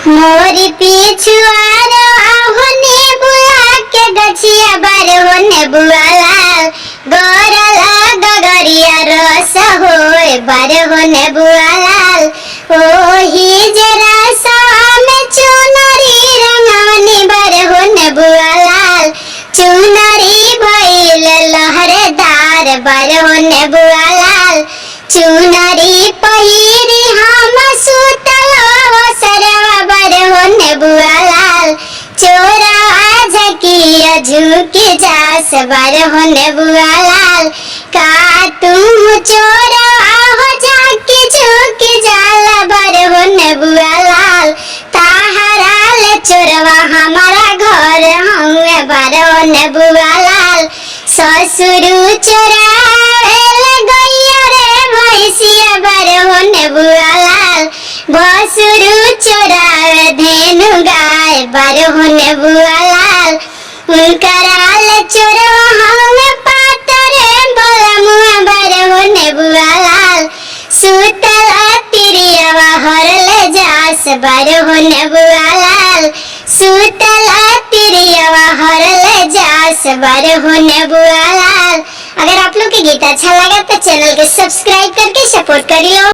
मोरी पिछुआरो होने बुआ के गछिया बार होने बुआ लाल गोरला गगरिया रस होए बार होने बुआ लाल ओही जरा सा में चुनरी रंगवनी बार होने बुआ लाल चुनरी भइल लहरेदार बार होने बुआ लाल चुनरी पहिरी हम सुतल सरवा बार होने बुआ लाल चोरा झकिया झुकी जास बार होने बुआ लाल का तुम चोरा हो झाकी झुकी जाला बार होने बुआ लाल ताहरा ले चोरवा हमारा घर हमें बार होने बुआ लाल ससुर चोरा गैया रे भैंसिया बार होने बुआ लाल भसुरु चोरावे धेनु गाय बार होने बुआ लाल उनकराल चोरवा हमें पातरे बोला मुआ बार होने बुआ लाल सुतल तिरियवा हर ले जास बार होने बुआ लाल सुतल तिरियवा हर ले जास बार होने बुआ लाल। अगर आप लोग के गीत अच्छा लगा तो चैनल को सब्सक्राइब करके सपोर्ट करियो।